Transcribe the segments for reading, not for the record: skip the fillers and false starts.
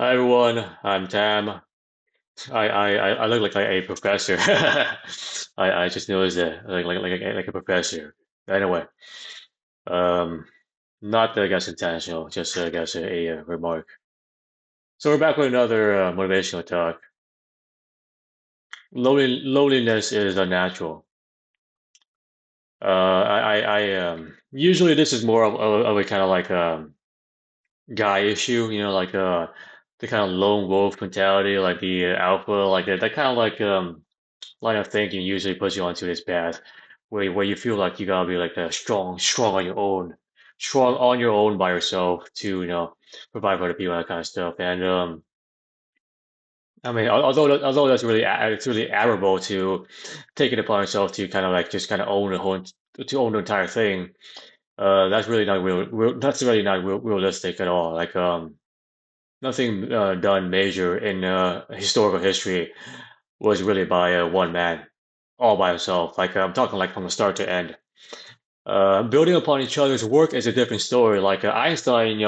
Hi everyone, I'm Tam. I look like a professor. I just noticed that like a professor. Anyway, um, not I guess intentional, just I guess a remark. So we're back with another motivational talk. Loneliness is unnatural. Usually this is more of a kind of like guy issue, like the kind of lone wolf mentality, like the alpha, like that kind of like line of thinking usually puts you onto this path where you feel like you gotta be like a strong on your own, strong on your own by yourself to, provide for the people, that kind of stuff. And I mean, although that's really it's really admirable to take it upon yourself to kind of like just kind of own the whole to own the entire thing. That's really not that's really not realistic at all. Like nothing done major in historical history was really by one man, all by himself. Like I'm talking like from the start to end. Building upon each other's work is a different story. Like Einstein,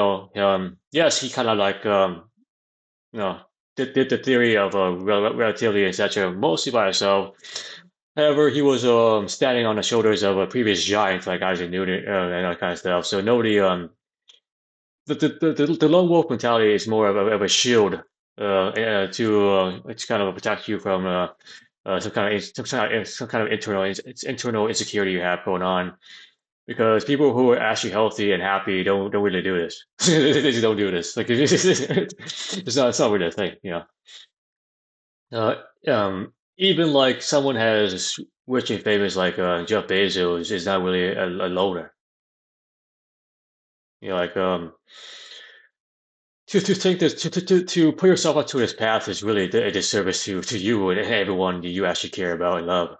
yes, he kind of like you know, did the theory of relativity, etc., mostly by himself. However, he was standing on the shoulders of a previous giant like Isaac Newton and that kind of stuff. So nobody the lone wolf mentality is more of a shield to it's kind of protect you from some kind of internal insecurity you have going on. Because people who are actually healthy and happy don't really do this. They just don't do this. Like it's not really a thing, Uh, even like someone as rich and famous like Jeff Bezos is not really a loner. Like to think this to put yourself onto this path is really a disservice to you and everyone that you actually care about and love.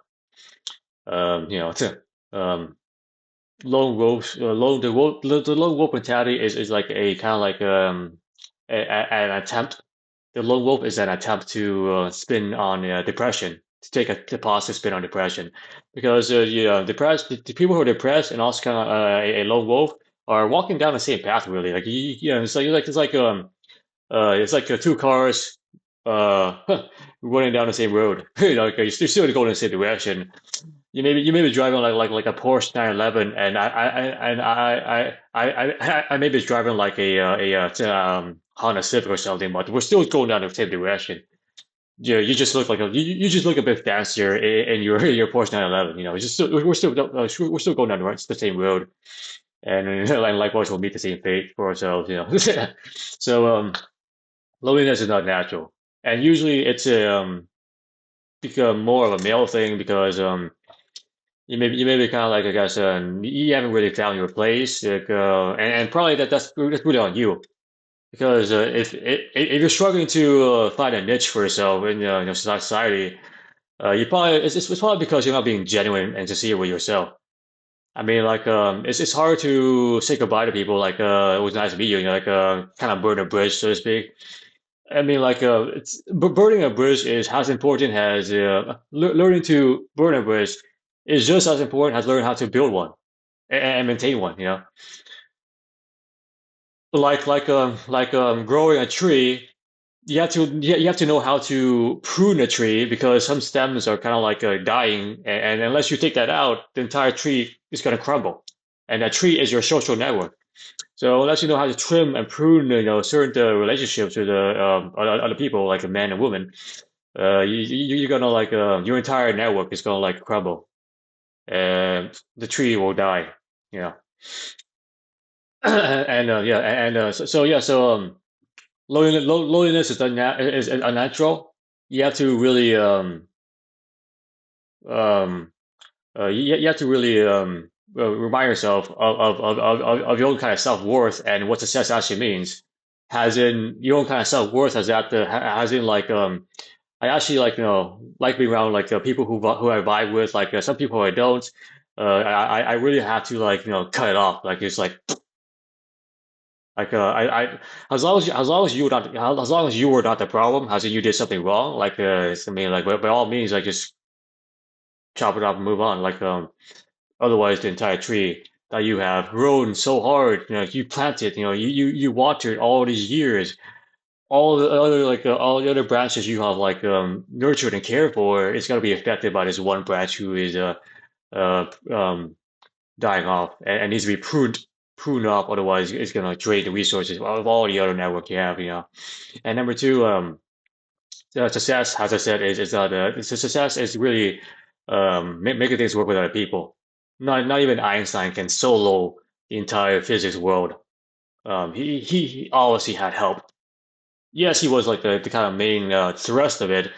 It's a lone wolf, the lone wolf mentality is like a kind of like an attempt. The lone wolf is an attempt to spin on depression, to take a positive spin on depression, because depressed the people who are depressed and also kind of a lone wolf are walking down the same path really. Like it's like two cars uh running down the same road. Like you're still going in the same direction. You may be driving like a Porsche 911, and I maybe driving like a Honda Civic or something, but we're still going down the same direction. You just look like you just look a bit fancier in your your Porsche 911. It's just we're still going down the same road, and and likewise we'll meet the same fate for ourselves. So loneliness is not natural, and usually it's become more of a male thing because you may be kind of like I guess you haven't really found your place, like, and probably that's really on you because if you're struggling to find a niche for yourself in society, you probably it's probably because you're not being genuine and sincere with yourself. I mean, like it's hard to say goodbye to people. Like it was nice to meet you, like kind of burn a bridge, so to speak. I mean, like burning a bridge is as important as learning to burn a bridge is just as important as learning how to build one and maintain one. Like growing a tree, you have to know how to prune a tree because some stems are kind of like dying, and unless you take that out, the entire tree is going to crumble, and that tree is your social network. So unless you know how to trim and prune, certain relationships with other people, like a man and woman, you're gonna like your entire network is gonna like crumble, and the tree will die. You know, and yeah, and so yeah, so loneliness is unnatural. You have to really um you have to really remind yourself of your own kind of self-worth and what success actually means. Has in your own kind of self-worth has in like I actually like being around like people who I vibe with, like some people I don't. I really have to like cut it off. Like it's like as long as you were not the problem, as in you did something wrong, like I mean like by all means like just chop it off and move on. Like otherwise the entire tree that you have grown so hard, you planted, you watered all these years. all the other branches you have nurtured and cared for, it's gonna be affected by this one branch who is uh dying off and needs to be pruned up, otherwise it's gonna drain the resources of all the other network you have, you know. And number two, success, as I said, is that success is really making things work with other people. Not even Einstein can solo the entire physics world. He obviously had help. Yes, he was like the kind of main thrust of it.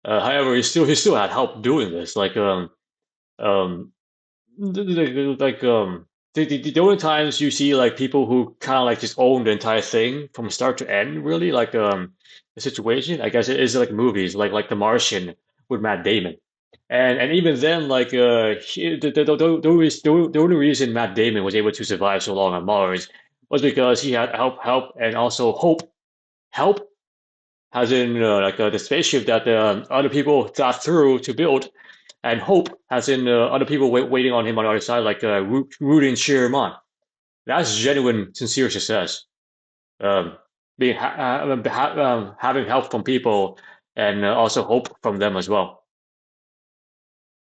However, he still had help doing this. Um like the only times you see like people who kind of like just own the entire thing from start to end, really like the situation, I guess it is like movies like The Martian with Matt Damon. And even then, the only reason Matt Damon was able to survive so long on Mars was because he had help, and also hope, as in the spaceship that other people thought through to build, and hope, as in other people waiting on him on the other side, rooting cheer him on. That's genuine, sincere success. Um, having help from people and also hope from them as well.